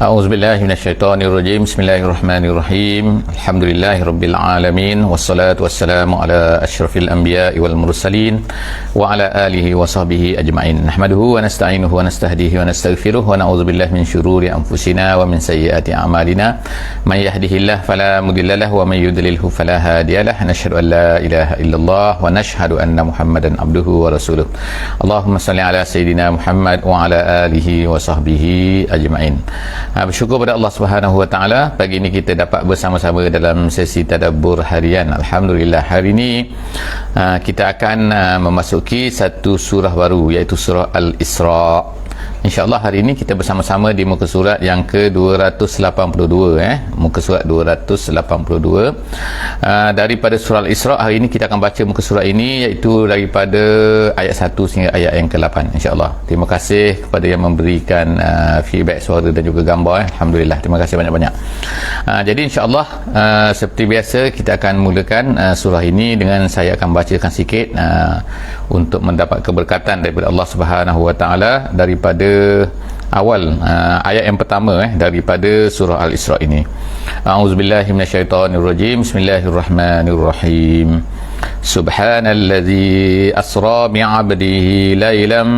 A'udzubillahi minasyaitonirrajim. Bismillahirrahmanirrahim. Alhamdulillahirabbil alamin wassalatu wassalamu ala asyrafil anbiya'i wal mursalin wa ala alihi wa sahbihi ajma'in. Nahmaduhu wa nasta'inuhu wa nastahdihi wa nastaghfiruh wa na'udzubillahi min syururi anfusina wa min sayyiati a'malina. May yahdihillahu fala mudhillalahu wa may yudlilhu fala hadiyalah. Nashhadu an la ilaha illallah wa nashhadu anna Muhammadan abduhu wa rasuluh. Allahumma salli ala sayidina Muhammad wa ala alihi wa sahbihi ajma'in. Bersyukur pada Allah Subhanahu Wa Taala, pagi ini kita dapat bersama-sama dalam sesi tadabbur harian. Alhamdulillah, hari ini kita akan memasuki satu surah baru, iaitu surah Al-Isra'. InsyaAllah hari ini kita bersama-sama di muka surat yang ke-282, muka surat 282. Daripada surah Al-Isra', hari ini kita akan baca muka surat ini, iaitu daripada ayat 1 sehingga ayat yang ke-8, insyaAllah. Terima kasih kepada yang memberikan feedback suara dan juga gambar. Alhamdulillah, terima kasih banyak-banyak. Jadi insyaAllah seperti biasa kita akan mulakan surah ini dengan saya akan bacakan sikit untuk mendapat keberkatan daripada Allah Subhanahu Wa Taala daripada awal ayat yang pertama daripada surah Al-Isra' ini. A'udzubillahi minasyaitonirrajim. Bismillahirrahmanirrahim. Subhanalladzi asra bi'abdihi lailan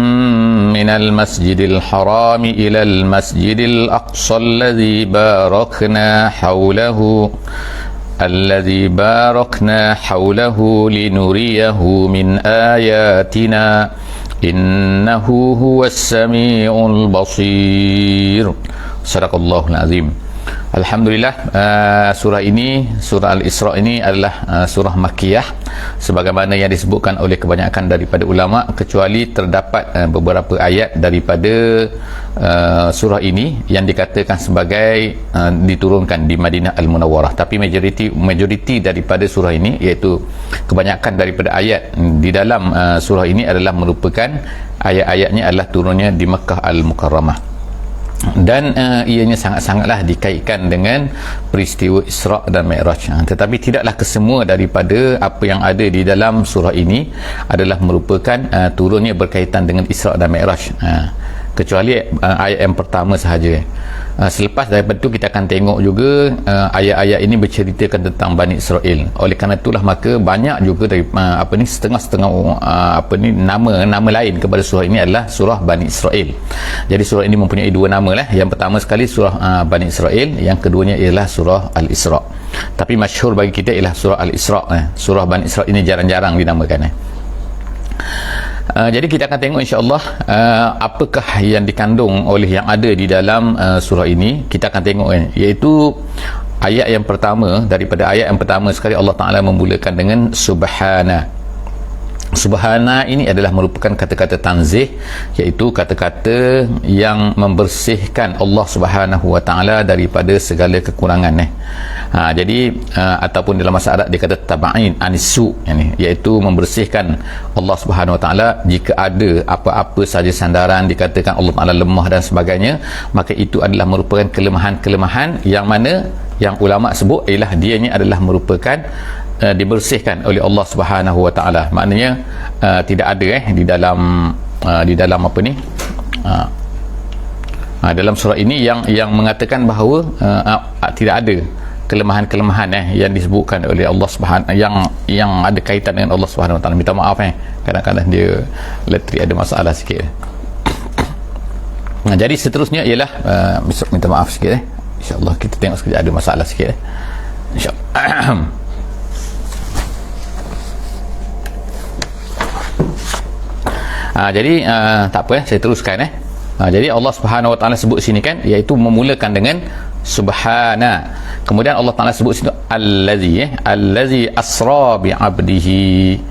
minal masjidil harami ilal masjidil aqsa alladzi barakna hawlahu الذي باركنا حوله لنريه من آياتنا إنه هو السميع البصير. صدق الله العظيم. Alhamdulillah, surah ini, surah Al-Isra' ini adalah surah Makkiyah sebagaimana yang disebutkan oleh kebanyakan daripada ulama, kecuali terdapat beberapa ayat daripada surah ini yang dikatakan sebagai diturunkan di Madinah Al-Munawwarah. Tapi majoriti daripada surah ini, iaitu kebanyakan daripada ayat di dalam surah ini adalah merupakan ayat-ayatnya adalah turunnya di Makkah Al-Mukarramah. Dan ianya sangat-sangatlah dikaitkan dengan peristiwa Isra' dan Mi'raj. Tetapi tidaklah kesemua daripada apa yang ada di dalam surah ini adalah merupakan turunnya berkaitan dengan Isra' dan Mi'raj, kecuali ayat yang pertama sahaja. Selepas daripada itu kita akan tengok juga ayat-ayat ini berceritakan tentang Bani Israel. Oleh kerana itulah maka banyak juga dari setengah-setengah nama lain kepada surah ini adalah surah Bani Israel. Jadi surah ini mempunyai dua nama lah. Yang pertama sekali surah Bani Israel, yang keduanya ialah surah Al-Isra'. Tapi masyhur bagi kita ialah surah Al-Isra'. Surah Bani Israel ini jarang-jarang dinamakan. Jadi kita akan tengok insyaAllah apakah yang dikandung oleh yang ada di dalam surah ini. Kita akan tengok iaitu ayat yang pertama. Daripada ayat yang pertama sekali Allah Ta'ala memulakan dengan Subhana. Subhana ini adalah merupakan kata-kata tanzih, iaitu kata-kata yang membersihkan Allah Subhanahu Wa Ta'ala daripada segala kekurangan. Jadi ataupun dalam bahasa Arab dia kata taba'in anisu, iaitu membersihkan Allah Subhanahu Wa Ta'ala jika ada apa-apa saja sandaran dikatakan Allah Ta'ala lemah dan sebagainya, maka itu adalah merupakan kelemahan-kelemahan yang mana yang ulama sebut ialah dianya adalah merupakan dibersihkan oleh Allah Subhanahu Wa Ta'ala. Maknanya tidak ada di dalam apa ni dalam surah ini yang mengatakan bahawa tidak ada kelemahan-kelemahan yang disebutkan oleh Allah Subhanahu yang ada kaitan dengan Allah Subhanahu Wa Ta'ala. Minta maaf kadang-kadang dia leteri ada masalah sikit. Jadi seterusnya ialah minta maaf sikit insya-Allah kita tengok sekejap ada masalah sikit insya-Allah. Jadi tak apa saya teruskan. Jadi Allah Subhanahu Wa Ta'ala sebut sini kan, iaitu memulakan dengan Subhana. Kemudian Allah Ta'ala sebut sini allazi asra bi 'abdihi,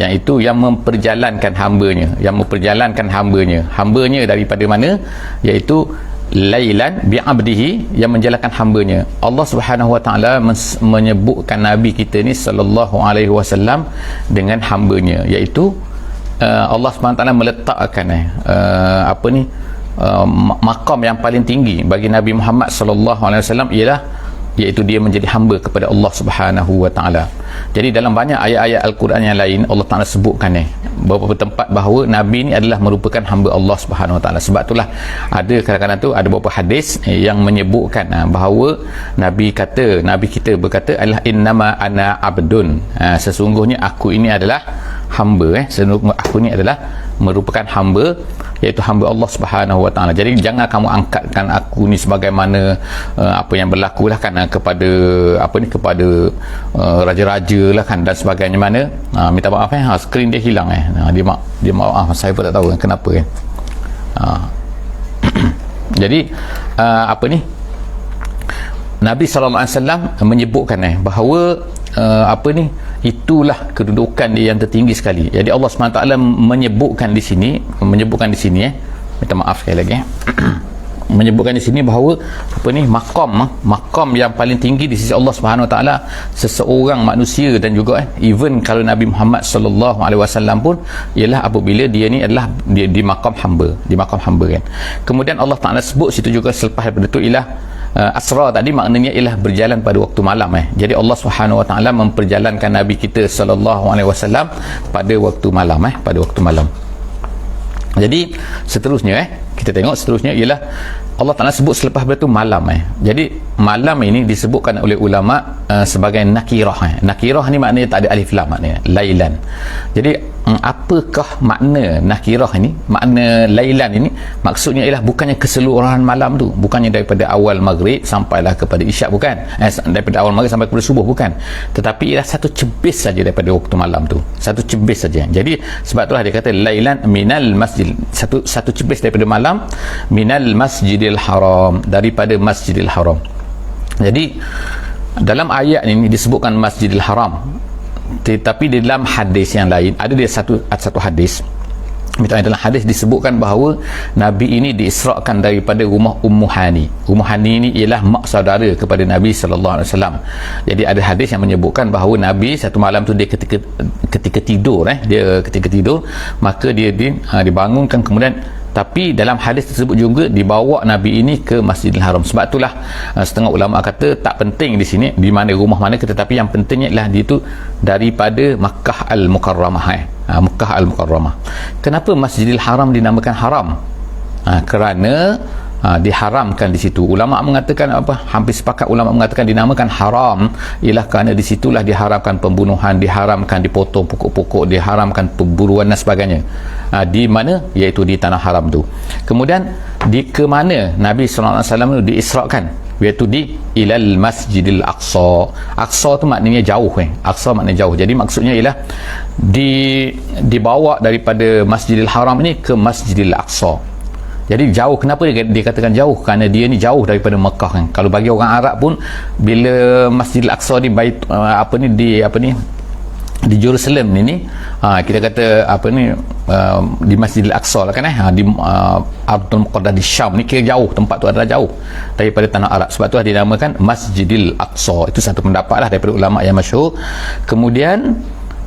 yang itu yang memperjalankan hambanya daripada mana, iaitu lailan bi 'abdihi, yang menjalankan hambanya. Allah Subhanahu Wa Ta'ala menyebutkan Nabi kita ni sallallahu alaihi wasallam dengan hambanya, iaitu Allah SWT meletakkan makam yang paling tinggi bagi Nabi Muhammad SAW ialah iaitu dia menjadi hamba kepada Allah Subhanahu wa taala. Jadi dalam banyak ayat-ayat Al-Quran yang lain Allah Taala sebutkan beberapa tempat bahawa Nabi ni adalah merupakan hamba Allah Subhanahu wa taala. Sebab itulah ada kadang-kadang tu ada beberapa hadis yang menyebutkan bahawa Nabi kita berkata adalah innama ana abdun. Sesungguhnya aku ini adalah hamba. Sesungguhnya aku ini adalah merupakan hamba, iaitu hamba Allah Subhanahu wa taala. Jadi jangan kamu angkatkan aku ni sebagaimana apa yang berlaku lah kan kepada kepada raja-raja lah kan dan sebagainya. Mana minta maaf skrin dia hilang dia maaf saya pun tak tahu kenapa kan. Jadi Nabi SAW menyebutkan bahawa itulah kedudukan dia yang tertinggi sekali. Jadi Allah SWT menyebutkan di sini minta maaf sekali lagi menyebutkan di sini bahawa makam yang paling tinggi di sisi Allah Subhanahu Wa Taala seseorang manusia dan juga even kalau Nabi Muhammad sallallahu alaihi wasallam pun ialah apabila dia ni adalah dia di makam hamba kan. Kemudian Allah Taala sebut situ juga selepas daripada itu ialah asra tadi maknanya ialah berjalan pada waktu malam. Jadi Allah Subhanahu Wa Taala memperjalankan Nabi kita sallallahu alaihi wasallam pada waktu malam. Jadi seterusnya kita tengok seterusnya ialah Allah Ta'ala sebut selepas itu malam. Jadi malam ini disebutkan oleh ulama sebagai nakirah. Nakirah ni maknanya tak ada alif lam, maknanya lailan. Jadi apakah makna nakirah ini, makna lailan ini? Maksudnya ialah bukannya keseluruhan malam tu, bukannya daripada awal maghrib sampailah kepada isyak, bukan, daripada awal maghrib sampai kepada subuh, bukan, tetapi ialah satu cebis saja daripada waktu malam tu, satu cebis saja. Jadi sebab itulah dia kata lailan minal masjid, satu cebis daripada malam, minal masjidil haram, daripada masjidil haram. Jadi dalam ayat ini disebutkan masjidil haram, tetapi di dalam hadis yang lain ada satu hadis, dalam hadis disebutkan bahawa Nabi ini diisrakan daripada rumah Ummu Hani. Ummu Hani ini ialah mak saudara kepada Nabi sallallahu alaihi wasallam. Jadi ada hadis yang menyebutkan bahawa Nabi satu malam tu dia ketika tidur maka dia dibangunkan, kemudian tapi dalam hadis tersebut juga dibawa Nabi ini ke Masjidil Haram. Sebab itulah setengah ulama kata tak penting di sini di mana rumah mana, tetapi yang pentingnya ialah dia itu daripada Makkah Al-Mukarramah. Makkah Al-Mukarramah. Kenapa Masjidil Haram dinamakan haram? Kerana diharamkan di situ. Ulama mengatakan hampir sepakat ulama mengatakan dinamakan haram ialah kerana di situlah diharamkan pembunuhan, diharamkan dipotong pokok-pokok, diharamkan pemburuan dan sebagainya. Di mana? Iaitu di tanah haram tu. Kemudian ke mana Nabi sallallahu alaihi wasallam diisrakan? Iaitu di ilal masjidil aqsa. Aqsa tu maknanya jauh. Aqsa maknanya jauh. Jadi maksudnya ialah dibawa daripada Masjidil Haram ini ke Masjidil Aqsa. Jadi jauh. Kenapa dia katakan jauh? Kerana dia ni jauh daripada Mekah kan. Kalau bagi orang Arab pun bila Masjidil Aqsa di di Jerusalem ni kita kata di Masjidil Aqsa lah kan di Ardul Muqaddas di Syam ni kira jauh, tempat tu adalah jauh daripada tanah Arab. Sebab tu dinamakan Masjidil Aqsa. Itu satu pendapat lah daripada ulama yang masyhur. Kemudian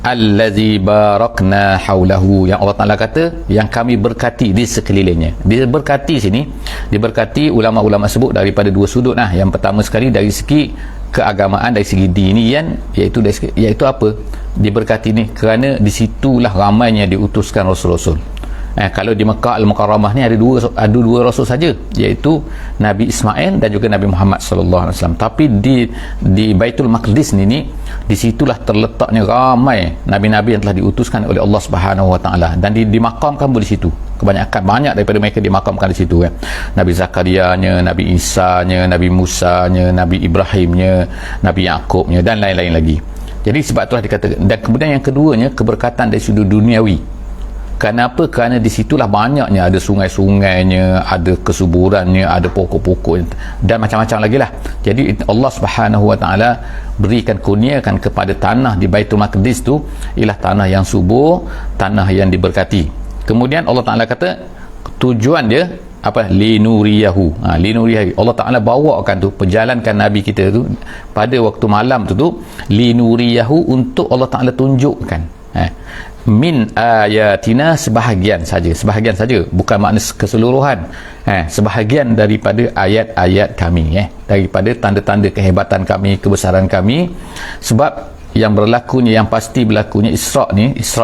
allazi barakna haulahu, yang Allah Ta'ala kata yang kami berkati di sekelilingnya. Diberkati sini, diberkati ulama-ulama sebut daripada dua sudut. Yang pertama sekali dari segi keagamaan, dari segi dinian, iaitu apa? Diberkati ni kerana disitulah ramainya diutuskan rasul-rasul. Kalau di Mekah Al-Mukarramah ni ada dua rasul saja, iaitu Nabi Ismail dan juga Nabi Muhammad sallallahu alaihi wasallam. Tapi di Baitul Maqdis ni disitulah terletaknya ramai nabi-nabi yang telah diutuskan oleh Allah Subhanahu wa taala dan dimakamkan di situ. Banyak daripada mereka dimakamkan di situ. Nabi Zakaria-nya, Nabi Isa-nya, Nabi Musa-nya, Nabi Ibrahim-nya, Nabi Yaqub-nya dan lain-lain lagi. Jadi sebab itulah dikatakan. Dan kemudian yang keduanya, keberkatan dari sudut duniawi. Kenapa? Kerana di situlah banyaknya, ada sungai-sungainya, ada kesuburannya, ada pokok-pokok dan macam-macam lagi lah. Jadi Allah Subhanahu wa taala berikan kurniakan kepada tanah di Baitul Maqdis tu ialah tanah yang subur, tanah yang diberkati. Kemudian Allah Taala kata tujuan dia linuriyahu. Linuriyahu. Allah Taala bawakan tu, perjalankan Nabi kita tu pada waktu malam tu linuriyahu, untuk Allah Taala tunjukkan Min ayatina, sebahagian saja, bukan makna keseluruhan. Sebahagian daripada ayat-ayat kami, daripada tanda-tanda kehebatan kami, kebesaran kami. Sebab yang berlakunya, yang pasti berlakunya Isra'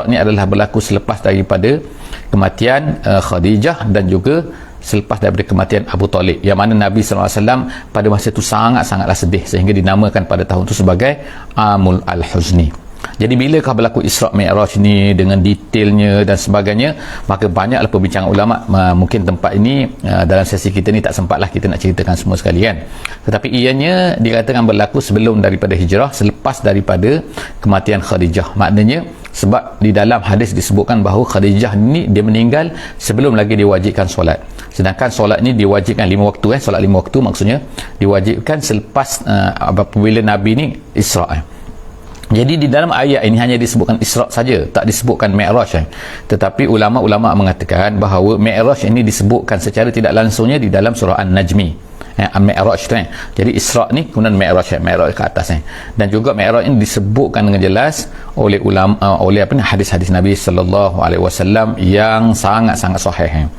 ni adalah berlaku selepas daripada kematian Khadijah dan juga selepas daripada kematian Abu Talib, yang mana Nabi SAW pada masa itu sangatlah sedih sehingga dinamakan pada tahun itu sebagai Amul Al-Huzni. Jadi bilakah berlaku Isra' Mi'raj ni dengan detailnya dan sebagainya, maka banyaklah perbincangan ulama. Mungkin tempat ini dalam sesi kita ni tak sempatlah kita nak ceritakan semua sekali kan. Tetapi ianya dikatakan berlaku sebelum daripada hijrah, selepas daripada kematian Khadijah. Maknanya sebab di dalam hadis disebutkan bahawa Khadijah ni dia meninggal sebelum lagi diwajibkan solat. Sedangkan solat ni diwajibkan 5 waktu, solat 5 waktu maksudnya diwajibkan selepas apabila Nabi ni Isra'. Jadi di dalam ayat ini hanya disebutkan Isra' saja, tak disebutkan Mi'raj. Tetapi ulama-ulama mengatakan bahawa Mi'raj ini disebutkan secara tidak langsungnya di dalam surah An-Najmi. Mi'raj tu. Jadi Isra' ni kemudian Mi'raj ke atas. Dan juga Mi'raj ini disebutkan dengan jelas oleh ulama, oleh hadis-hadis Nabi sallallahu alaihi wasallam yang sangat-sangat sahih.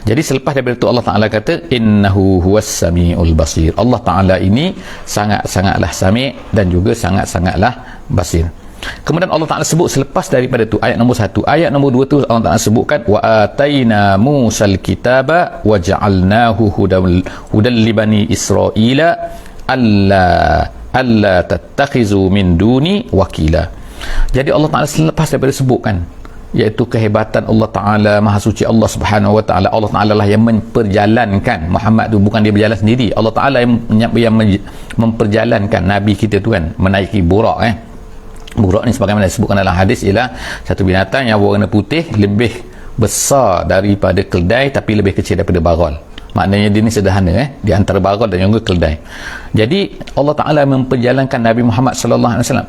Jadi selepas daripada itu Allah Taala kata innahu huwas samiul basir. Allah Taala ini sangat-sangatlah sami' dan juga sangat-sangatlah basir. Kemudian Allah Ta'ala sebut selepas daripada itu ayat nombor 1, ayat nombor 2 tu Allah Ta'ala sebutkan wa ataina Musal kitaba wa ja'alnahu hudan li bani Israila alla tattakhizu min duni wakila. Jadi Allah Ta'ala selepas daripada sebutkan iaitu kehebatan Allah Ta'ala, maha suci Allah Subhanahu wa Ta'ala. Allah Ta'ala lah yang memperjalankan Muhammad tu, bukan dia berjalan sendiri. Allah Ta'ala yang memperjalankan Nabi kita tu kan, menaiki burak. Burak ni sebagaimana disebutkan dalam hadis ialah satu binatang yang berwarna putih, lebih besar daripada keldai tapi lebih kecil daripada baral. Maknanya dia ni sederhana di antara baral dan juga keldai. Jadi Allah Ta'ala memperjalankan Nabi Muhammad sallallahu alaihi wasallam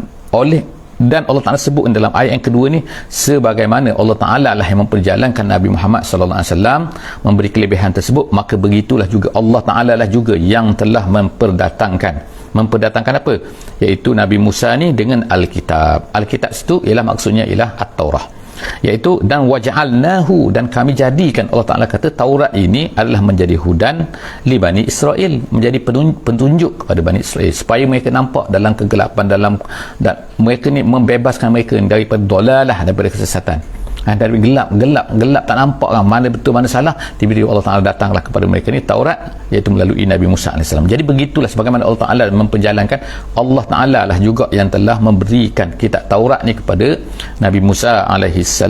dan Allah Ta'ala sebut dalam ayat yang kedua ni sebagaimana Allah Ta'ala lah yang memperjalankan Nabi Muhammad sallallahu alaihi wasallam, memberi kelebihan tersebut, maka begitulah juga Allah Ta'ala lah juga yang telah memperdatangkan apa? Iaitu Nabi Musa ni dengan Alkitab. Alkitab itu ialah maksudnya ialah At-Taurah. Iaitu dan waja'alnahu, dan kami jadikan, Allah Ta'ala kata Taurat ini adalah menjadi hudan li Bani Israel, menjadi petunjuk kepada Bani Israel supaya mereka nampak dalam kegelapan, dan mereka ni membebaskan mereka daripada dolalah, daripada kesesatan. Dari gelap tak nampak kan mana betul mana salah, tiba-tiba Allah Ta'ala datanglah kepada mereka ni Taurat, iaitu melalui Nabi Musa AS. Jadi begitulah sebagaimana Allah Ta'ala memperjalankan, Allah Ta'ala lah juga yang telah memberikan kitab Taurat ni kepada Nabi Musa AS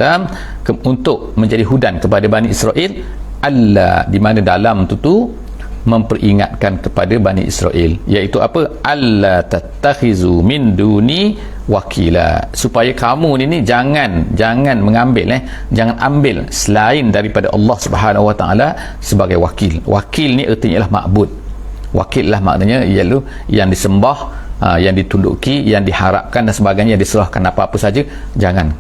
untuk menjadi hudan kepada Bani Israel. Allah di mana dalam tu memperingatkan kepada Bani Israel, iaitu apa? Allah tattakhizu min duni wakila, supaya kamu ni jangan mengambil jangan ambil selain daripada Allah Subhanahu wa Ta'ala sebagai wakil. Wakil ni artinya ialah ma'bud. Wakil lah maknanya ialah yang disembah, yang ditunduki, yang diharapkan dan sebagainya, yang diserahkan apa-apa saja, jangan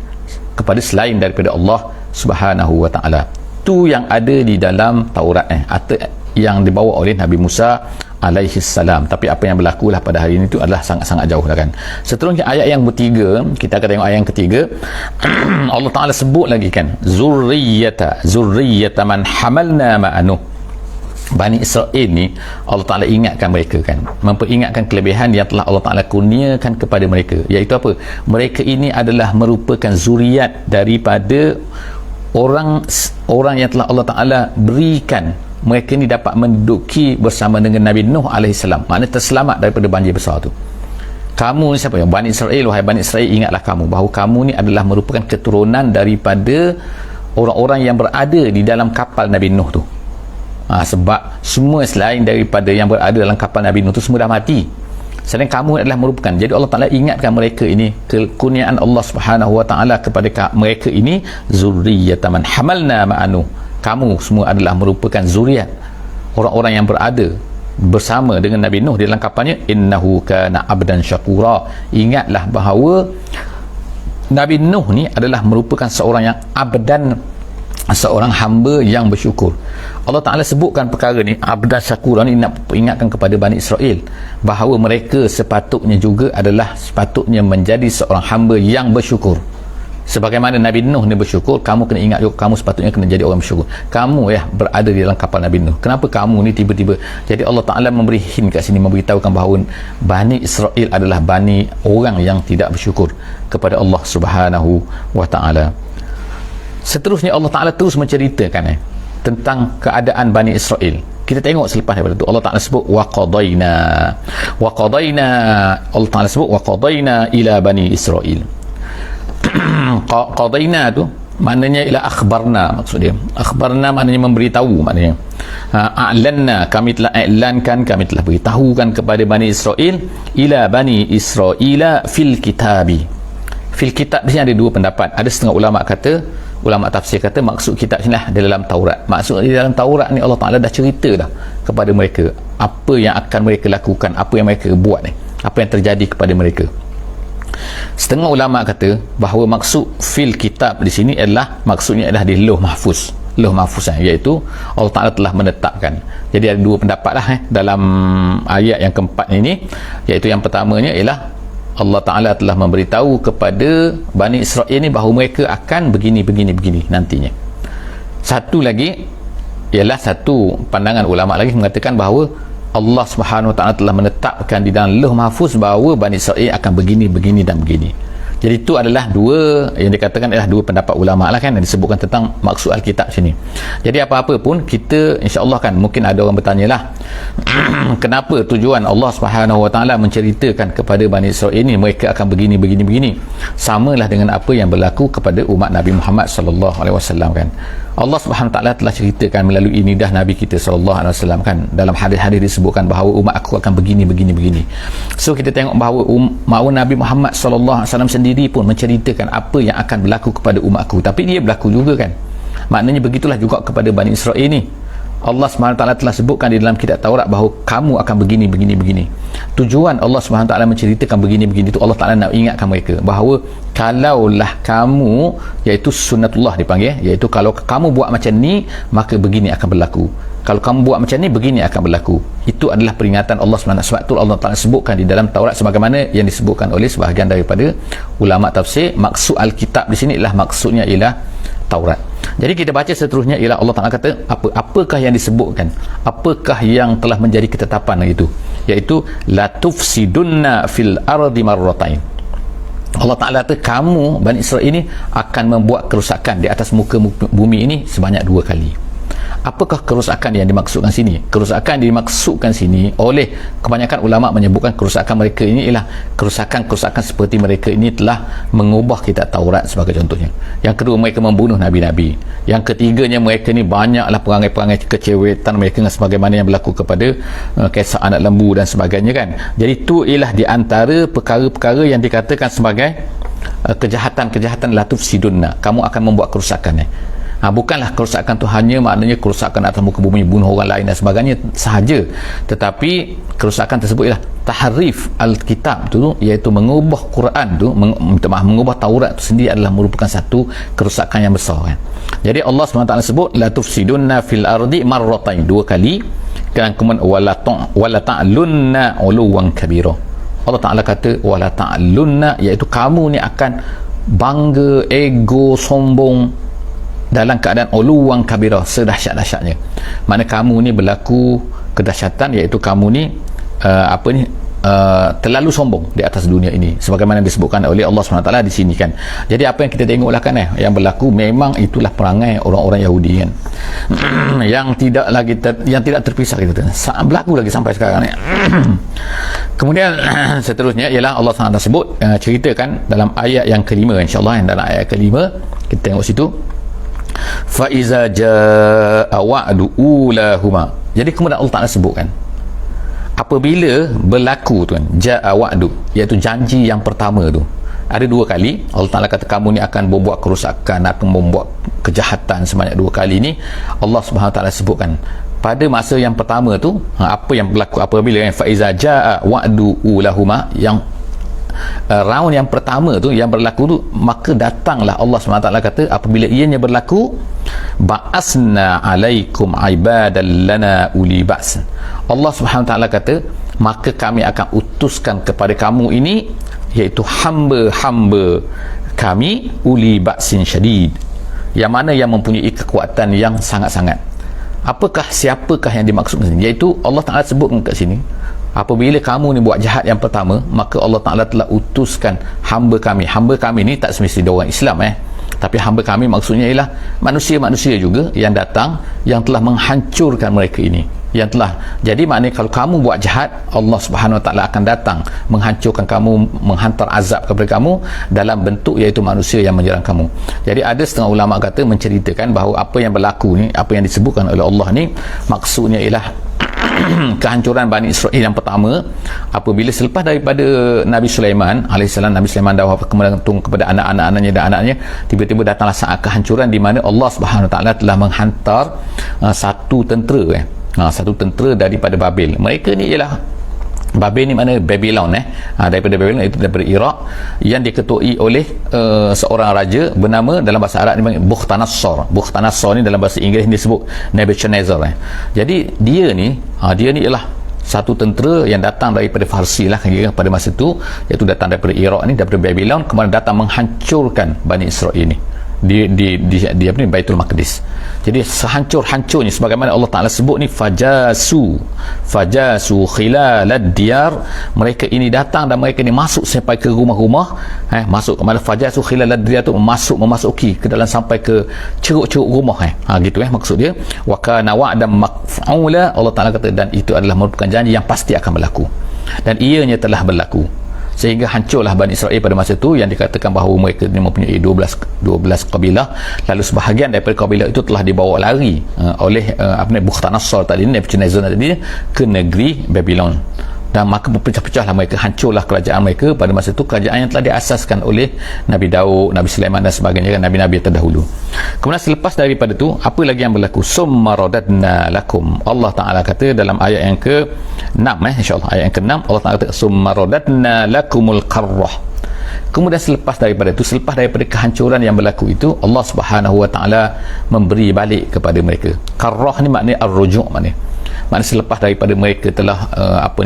kepada selain daripada Allah Subhanahu wa Ta'ala. Tu yang ada di dalam Taurat atau yang dibawa oleh Nabi Musa alaihi salam. Tapi apa yang berlakulah pada hari ini itu adalah sangat-sangat jauh lah kan. Seterusnya ayat yang bertiga, kita akan tengok ayat yang ketiga. Allah Ta'ala sebut lagi kan, zurriyata man hamalna ma'anu. Bani Israel ni Allah Ta'ala ingatkan mereka kan, memperingatkan kelebihan yang telah Allah Ta'ala kurniakan kepada mereka, iaitu apa? Mereka ini adalah merupakan zuriat daripada orang yang telah Allah Ta'ala berikan mereka ni dapat menduduki bersama dengan Nabi Nuh alaihissalam, maknanya terselamat daripada banjir besar tu. Kamu ni siapa? Bani Israel. Wahai Bani Israel, ingatlah kamu bahawa kamu ni adalah merupakan keturunan daripada orang-orang yang berada di dalam kapal Nabi Nuh tu. Sebab semua selain daripada yang berada dalam kapal Nabi Nuh tu semua dah mati, sedangkan kamu adalah merupakan. Jadi Allah Ta'ala ingatkan mereka ini, kekurniaan Allah Subhanahu wa Ta'ala kepada mereka ini, zurriyatan man hamalna ma'anu. Kamu semua adalah merupakan zuriat orang-orang yang berada bersama dengan Nabi Nuh di dalam kapalnya. Innahu kana abdan syakura. Ingatlah bahawa Nabi Nuh ni adalah merupakan seorang yang abdan, seorang hamba yang bersyukur. Allah Ta'ala sebutkan perkara ni, abdan syakura ni, nak ingatkan kepada Bani Israel bahawa mereka sepatutnya juga adalah sepatutnya menjadi seorang hamba yang bersyukur. Sebagaimana Nabi Nuh ni bersyukur, kamu kena ingat juga, kamu sepatutnya kena jadi orang bersyukur. Kamu berada di dalam kapal Nabi Nuh. Kenapa kamu ni tiba-tiba? Jadi Allah Ta'ala memberi hint kat sini, memberitahukan bahawa Bani Israel adalah Bani orang yang tidak bersyukur kepada Allah Subhanahu wa Ta'ala. Seterusnya Allah Ta'ala terus menceritakan tentang keadaan Bani Israel. Kita tengok selepas daripada itu Allah Ta'ala sebut wa qadaina. Allah Ta'ala sebut wa qadaina ila Bani Israel. Qadaina tu maknanya ialah akhbarna, maksud dia akhbarna maknanya memberitahu, maknanya a'lanna, kami telah i'lankan, kami telah beritahukan kepada Bani Israel, ila Bani Israila fil kitabi. Fil kitab di sini ada dua pendapat. Ada setengah ulama tafsir kata maksud kitab sini lah di dalam Taurat. Maksud di dalam Taurat ni Allah Ta'ala dah cerita dah kepada mereka apa yang akan mereka lakukan, apa yang mereka buat ni, apa yang terjadi kepada mereka. Setengah ulama kata bahawa maksud fil kitab di sini adalah maksudnya adalah di Lauh Mahfuz. Lauh Mahfuz iaitu Allah Ta'ala telah menetapkan. Jadi ada dua pendapat lah dalam ayat yang keempat ini, iaitu yang pertamanya ialah Allah Ta'ala telah memberitahu kepada Bani Israel ni bahawa mereka akan begini nantinya. Satu lagi ialah satu pandangan ulama lagi mengatakan bahawa Allah Subhanahu Wa Ta'ala telah menetapkan di dalam Lauh Mahfuz bahawa Bani Israel akan begini dan begini. Jadi itu adalah dua yang dikatakan adalah dua pendapat ulama lah kan, yang disebutkan tentang maksud Alkitab sini. Jadi apa-apa pun kita insya-Allah kan, mungkin ada orang bertanya lah kenapa tujuan Allah Subhanahu Wa Ta'ala menceritakan kepada Bani Israel ini mereka akan begini. Samalah dengan apa yang berlaku kepada umat Nabi Muhammad sallallahu alaihi wasallam kan. Allah Subhanahu Wa Ta'ala telah ceritakan melalui lidah Nabi kita sallallahu alaihi wasallam kan, dalam hadis-hadis disebutkan bahawa umat aku akan begini. So kita tengok bahawa Nabi Muhammad sallallahu alaihi wasallam sendiri pun menceritakan apa yang akan berlaku kepada umat aku, tapi dia berlaku juga kan. Maknanya begitulah juga kepada Bani Israel ni. Allah SWT telah sebutkan di dalam kitab Taurat bahawa kamu akan begini. Tujuan Allah SWT menceritakan begini itu Allah Ta'ala nak ingatkan mereka bahawa kalaulah kamu, iaitu sunnatullah dipanggil, iaitu kalau kamu buat macam ni maka begini akan berlaku, kalau kamu buat macam ni begini akan berlaku. Itu adalah peringatan Allah SWT. Sebab itu Allah Ta'ala sebutkan di dalam Taurat sebagaimana yang disebutkan oleh sebahagian daripada ulama tafsir. Maksud Alkitab di sini ialah maksudnya ialah Taurat. Jadi kita baca seterusnya ialah Allah Ta'ala kata apakah yang disebutkan, apakah yang telah menjadi ketetapan itu, iaitu la tufsidunna fil ardi marratain. Allah Ta'ala kata kamu Bani Israel ini akan membuat kerusakan di atas muka bumi ini sebanyak 2 kali. Apakah kerusakan yang dimaksudkan sini? Kerusakan yang dimaksudkan sini oleh kebanyakan ulama menyebutkan kerusakan mereka ini ialah kerusakan seperti mereka ini telah mengubah kitab Taurat sebagai contohnya. Yang kedua, mereka membunuh nabi-nabi. Yang ketiganya, mereka ni banyaklah perangai-perangai kecewetan mereka sebagaimana yang berlaku kepada kisah anak lembu dan sebagainya kan. Jadi itu ialah di antara perkara-perkara yang dikatakan sebagai kejahatan la tufsidunna. Kamu akan membuat kerusakan bukanlah kerusakan tu hanya maknanya kerusakan atas muka bumi, bunuh orang lain dan sebagainya sahaja, tetapi kerusakan tersebut ialah tahrif Alkitab tu, iaitu mengubah Quran tu, mengubah Taurat tu sendiri adalah merupakan satu kerusakan yang besar kan. Jadi Allah SWT sebut la tufsidunna fil ardi marratain, 2 kali, dan kemudian wala ta'lunna uluwan kabira. Allah Ta'ala kata wala ta'lunna, iaitu kamu ni akan bangga, ego, sombong dalam keadaan uluwan kabirah, sedahsyat-dahsyatnya. Mana kamu ni berlaku kedahsyatan, iaitu kamu ni terlalu sombong di atas dunia ini sebagaimana disebutkan oleh Allah SWT di sini kan. Jadi apa yang kita tengoklah kan yang berlaku memang itulah perangai orang-orang Yahudi kan yang tidak terpisah gitu, berlaku lagi sampai sekarang ni. Kemudian seterusnya ialah Allah SWT sebut ceritakan dalam ayat yang kelima, insyaAllah dalam ayat kelima kita tengok situ, fa iza jaa wa'du ulahuma. Jadi kemudian Allah Ta'ala sebutkan apabila berlaku tu kan, jaa wa'du, iaitu janji yang pertama tu. Ada 2 kali Allah Ta'ala kata kamu ni akan membuat kerusakan, akan membuat kejahatan sebanyak 2 kali ni. Allah Subhanahu Ta'ala sebutkan pada masa yang pertama tu apa yang berlaku apabila fa iza jaa wa'du ulahuma, yang round yang pertama tu yang berlaku tu, maka datanglah Allah SWT kata apabila ianya berlaku, ba'asna alaikum ibadan lana uli ba's. Allah SWT kata maka kami akan utuskan kepada kamu ini, iaitu hamba-hamba kami uli ba'sin syadid, yang mana yang mempunyai kekuatan yang sangat-sangat. Siapakah yang dimaksud di sini? Iaitu Allah Ta'ala sebutkan kat sini, apabila kamu ni buat jahat yang pertama, maka Allah Ta'ala telah utuskan hamba kami ni tak semestinya orang Islam tapi hamba kami maksudnya ialah manusia-manusia juga yang datang, yang telah menghancurkan mereka ini, yang telah, jadi maknanya kalau kamu buat jahat, Allah Subhanahu Wa Ta'ala akan datang menghancurkan kamu, menghantar azab kepada kamu dalam bentuk iaitu manusia yang menyerang kamu. Jadi ada setengah ulama kata menceritakan bahawa apa yang berlaku ni, apa yang disebutkan oleh Allah ni, maksudnya ialah kehancuran Bani Israel yang pertama apabila selepas daripada Nabi Sulaiman alaihissalam, Nabi Sulaiman dah kemudian kepada anak-anaknya dan anaknya, tiba-tiba datanglah saat kehancuran di mana Allah Subhanahu Wa Ta'ala telah menghantar satu tentera satu tentera daripada Babel. Mereka ni ialah Babel ni mana? Babylon daripada Babylon, itu daripada Iraq, yang diketuai oleh seorang raja bernama, dalam bahasa Arab ni Bukhtanasar. Bukhtanasar ni dalam bahasa Inggeris disebut Nebuchadnezzar. Jadi dia ni ialah satu tentera yang datang daripada Farsi lah kira pada masa itu, iaitu datang daripada Iraq ni, daripada Babylon, kemudian datang menghancurkan Bani Israel ni di apa ni, Baitul Maqdis. Jadi sehancur-hancurnya, sebagaimana Allah Ta'ala sebut ni, fajasu khilalad diyar, mereka ini datang dan mereka ni masuk sampai ke rumah-rumah, masuk mana fajasu khilalad diyar tu, memasuki ke dalam sampai ke ceruk-ceruk rumah, gitu maksud dia. Wa kana wa'dan maf'ula, Allah Ta'ala kata, dan itu adalah merupakan janji yang pasti akan berlaku, dan ianya telah berlaku, sehingga hancurlah Bani Israel pada masa itu, yang dikatakan bahawa mereka ni mempunyai 12 kabilah. Lalu sebahagian daripada kabilah itu telah dibawa lari oleh Bukhtanasar tadi, Nebuchadnezzar tadi, ke negeri Babylon, dan maka berpecah-pecahlah mereka, hancurlah kerajaan mereka pada masa itu, kerajaan yang telah diasaskan oleh Nabi Daud, Nabi Sulaiman dan sebagainya, nabi-nabi terdahulu. Kemudian selepas daripada itu, apa lagi yang berlaku? Summa radadna lakum, Allah Ta'ala kata dalam ayat yang ke-6, insyaAllah ayat yang ke-6, Allah Ta'ala kata summa radadna lakumul qarrah. Kemudian selepas daripada itu, selepas daripada kehancuran yang berlaku itu, Allah Subhanahu Wa Ta'ala memberi balik kepada mereka. Qarrah ni maknanya ar-ruju', maknanya selepas daripada mereka telah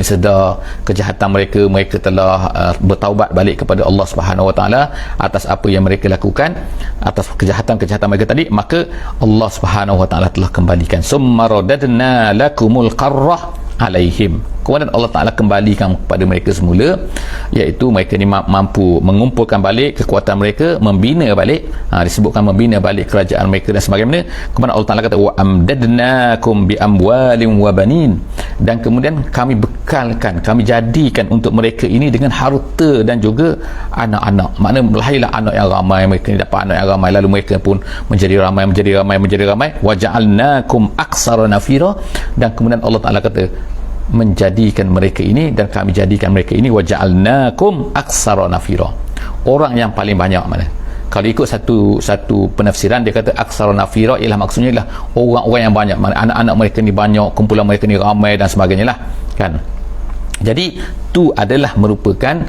sedar kejahatan mereka, mereka telah bertaubat balik kepada Allah Subhanahu Wa Ta'ala atas apa yang mereka lakukan, atas kejahatan-kejahatan mereka tadi, maka Allah Subhanahu Wa Ta'ala telah kembalikan, summa radadna lakumul qarrah alaihim. Kemudian Allah Ta'ala kembalikan kepada mereka semula, iaitu mereka ni mampu mengumpulkan balik kekuatan mereka, membina balik, disebutkan membina balik kerajaan mereka dan sebagainya. Kemudian Allah Ta'ala kata wa amdadnakum bi amwalin wa banin, dan kemudian kami bekalkan, kami jadikan untuk mereka ini dengan harta dan juga anak-anak. Maknanya lahirlah anak yang ramai, mereka ni dapat anak yang ramai, lalu mereka pun menjadi ramai wa ja'alnakum aksara nafira, dan kemudian Allah Ta'ala kata menjadikan mereka ini, dan kami jadikan mereka ini wa ja'alnakum aksara nafira, orang yang paling banyak. Mana kalau ikut satu penafsiran, dia kata aksara nafira ialah maksudnya ialah orang-orang yang banyak, anak-anak mereka ni banyak, kumpulan mereka ni ramai dan sebagainya lah kan. Jadi itu adalah merupakan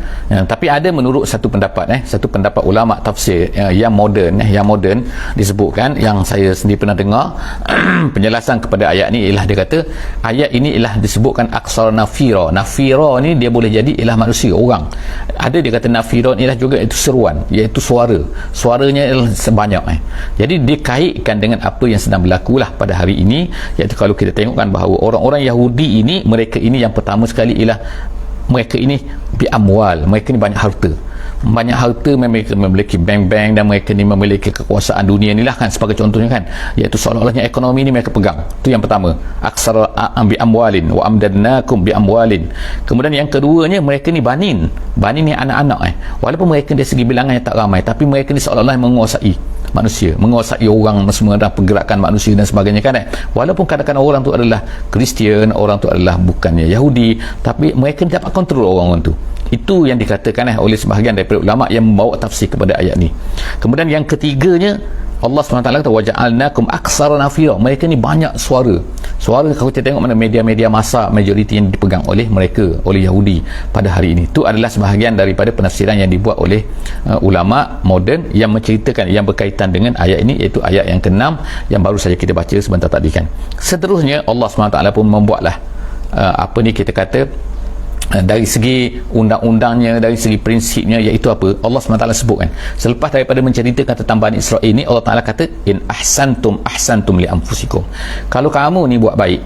tapi ada menurut satu pendapat ulama tafsir yang moden disebutkan, yang saya sendiri pernah dengar penjelasan kepada ayat ni ialah, dia kata ayat ini ialah disebutkan aksar nafira ni dia boleh jadi ialah manusia, orang. Ada dia kata nafira ialah juga itu seruan, iaitu suaranya ialah sebanyak jadi dikaitkan dengan apa yang sedang berlaku lah pada hari ini, iaitu kalau kita tengokkan bahawa orang-orang Yahudi ini, mereka ini yang pertama sekali ialah mereka ini bi amwal, mereka ni banyak harta, mereka memiliki bank-bank, dan mereka ni memiliki kekuasaan dunia ni lah kan, sebagai contohnya kan, iaitu seolah-olahnya ekonomi ni mereka pegang. Itu yang pertama, aksara bi amwalin wa amdadnakum bi amwalin. Kemudian yang keduanya, mereka ni banin ni anak-anak walaupun mereka dari segi bilangan yang tak ramai, tapi mereka ni seolah-olah menguasai manusia, menguasai orang semua dan pergerakan manusia dan sebagainya kan walaupun kadang-kadang orang tu adalah Kristian, orang tu adalah bukannya Yahudi, tapi mereka dapat kontrol orang tu. Itu yang dikatakan oleh sebahagian daripada ulama yang membawa tafsir kepada ayat ni. Kemudian yang ketiganya, Allah SWT kata waja'alnakum aksara nafira, mereka ni banyak suara kalau kita tengok mana media-media massa, majoriti yang dipegang oleh mereka, oleh Yahudi pada hari ini. Itu adalah sebahagian daripada penafsiran yang dibuat oleh ulama moden yang menceritakan, yang berkaitan dengan ayat ini, iaitu ayat yang ke-6 yang baru saja kita baca sebentar tadi kan. Seterusnya Allah SWT pun membuatlah kita kata dari segi undang-undangnya, dari segi prinsipnya, iaitu apa? Allah SWT sebut kan, selepas daripada menceritakan tentang Bani Israel ini, Allah Ta'ala kata in ahsantum li anfusikum. Kalau kamu ni buat baik,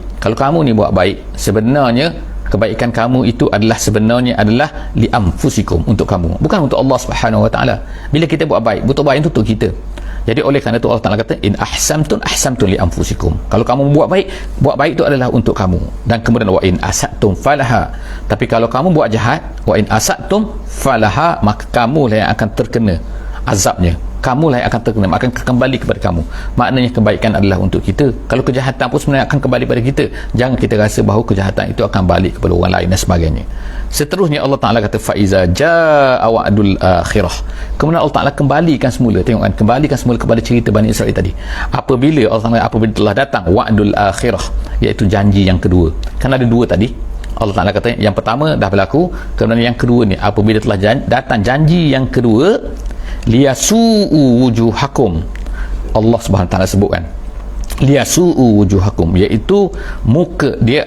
sebenarnya kebaikan kamu itu sebenarnya adalah li anfusikum, untuk kamu, bukan untuk Allah Subhanahu Wa Ta'ala. Bila kita buat baik, betul baik itu untuk kita. Jadi oleh kerana itu Allah Ta'ala kata in ahsantum li anfusikum. Kalau kamu buat baik itu adalah untuk kamu. Dan kemudian wa in asatum falaha. Tapi kalau kamu buat jahat, wa in asatum falaha, maka kamulah yang akan terkena azabnya. Kamulah yang akan terkena, akan kembali kepada kamu. Maknanya kebaikan adalah untuk kita. Kalau kejahatan pun sebenarnya akan kembali pada kita. Jangan kita rasa bahawa kejahatan itu akan balik kepada orang lain dan sebagainya. Seterusnya Allah Ta'ala kata faiza jaa wa'dul akhirah. Kemudian Allah Ta'ala kembalikan semula, tengok kan, kembalikan semula kepada cerita Bani Israel tadi. Apabila telah datang wa'dul akhirah, iaitu janji yang kedua. Kan ada dua tadi. Allah Ta'ala kata yang pertama dah berlaku, kemudian yang kedua ni apabila telah datang janji yang kedua, liyasu'u wujuhakum. Allah Subhanahu Ta'ala sebutkan liyasu'u wujuhakum, iaitu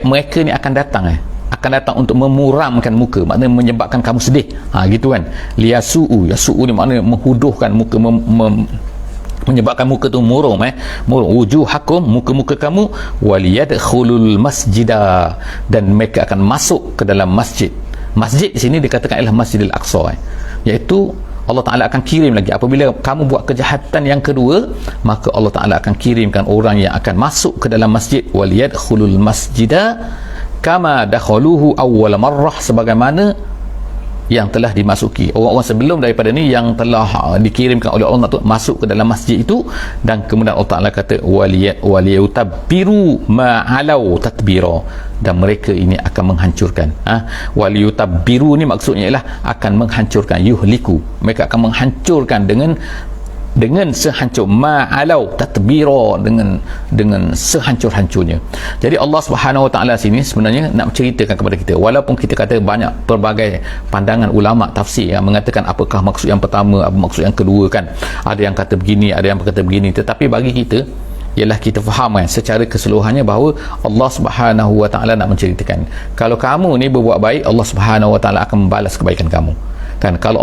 mereka ni akan datang untuk memuramkan muka, maknanya menyebabkan kamu sedih, gitu kan. Yasu'u ni maknanya menghuduhkan muka, menyebabkan muka tu murung, wujuhakum, muka-muka kamu, waliyadkhulul masjidah, dan mereka akan masuk ke dalam masjid. Masjid di sini dikatakan ialah Masjidil Aqsa, iaitu Allah Ta'ala akan kirim lagi. Apabila kamu buat kejahatan yang kedua, maka Allah Ta'ala akan kirimkan orang yang akan masuk ke dalam masjid, waliyadkhulul masjidah kama dakhaluhu awwal marrah, sebagaimana yang telah dimasuki orang-orang sebelum daripada ni, yang telah dikirimkan oleh Allah untuk masuk ke dalam masjid itu. Dan kemudian Allah Ta'ala kata waliyutabbiru ma'alau tatbira, dan mereka ini akan menghancurkan. Waliyutabbiru ni maksudnya ialah akan menghancurkan, yuhliku, mereka akan menghancurkan dengan sehancur, ma'alau tatbira, dengan sehancur-hancurnya. Jadi Allah Subhanahu Wa Ta'ala sini sebenarnya nak ceritakan kepada kita, walaupun kita kata banyak pelbagai pandangan ulama tafsir yang mengatakan apakah maksud yang pertama, apa maksud yang kedua kan, ada yang kata begini, ada yang kata begini, tetapi bagi kita ialah kita faham kan secara keseluruhannya bahawa Allah Subhanahu Wa Ta'ala nak menceritakan, kalau kamu ni berbuat baik, Allah Subhanahu Wa Ta'ala akan membalas kebaikan kamu kan. Kalau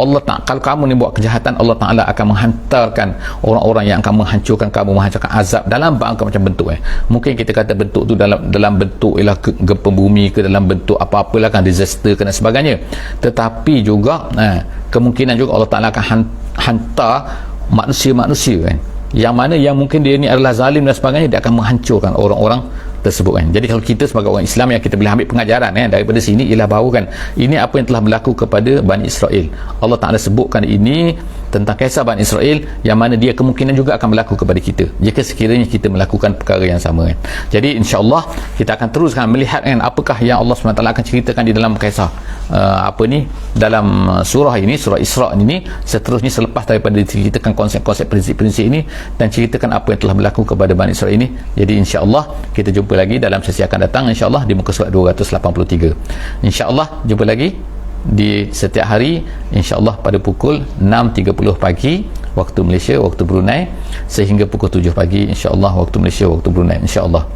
kamu ni buat kejahatan, Allah Ta'ala akan menghantarkan orang-orang yang akan menghancurkan kamu, menghancurkan azab dalam macam bentuk. Mungkin kita kata bentuk tu dalam bentuk ialah gempa bumi, ke dalam bentuk apa-apalah kan, disaster ke dan sebagainya. Tetapi juga kemungkinan juga Allah Ta'ala akan hantar manusia-manusia kan, yang mana yang mungkin dia ni adalah zalim dan sebagainya, dia akan menghancurkan orang-orang tersebut kan. Jadi kalau kita sebagai orang Islam yang kita boleh ambil pengajaran daripada sini ialah bahawa kan, ini apa yang telah berlaku kepada Bani Israel. Allah Ta'ala sebutkan ini tentang kisah Bani Israel, yang mana dia kemungkinan juga akan berlaku kepada kita jika sekiranya kita melakukan perkara yang sama kan. Jadi insya-Allah kita akan teruskan melihat kan apakah yang Allah SWT akan ceritakan di dalam kisah dalam surah ini, surah Isra ini. Seterusnya selepas daripada diceritakan konsep-konsep, prinsip-prinsip ini, dan ceritakan apa yang telah berlaku kepada Bani Israel ini. Jadi insya-Allah kita jumpa lagi dalam sesi akan datang, insya-Allah di muka surat 283. Insya-Allah jumpa lagi di setiap hari, insya-Allah pada pukul 6.30 pagi waktu Malaysia, waktu Brunei, sehingga pukul 7 pagi insya-Allah waktu Malaysia, waktu Brunei, insya-Allah.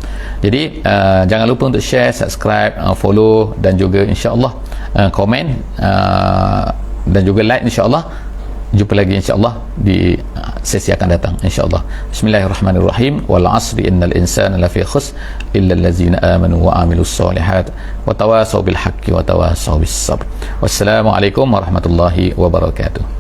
Jadi jangan lupa untuk share, subscribe, follow, dan juga insya-Allah komen, dan juga like, insya-Allah. Jumpa lagi insya-Allah di sesi akan datang, insya-Allah. Bismillahirrahmanirrahim. Wal 'asri innal insana lafi khusr illa allazina amanu wa 'amilus solihat wa tawasaw bil haqqi wa tawasaw bis sabr. Wassalamualaikum warahmatullahi wabarakatuh.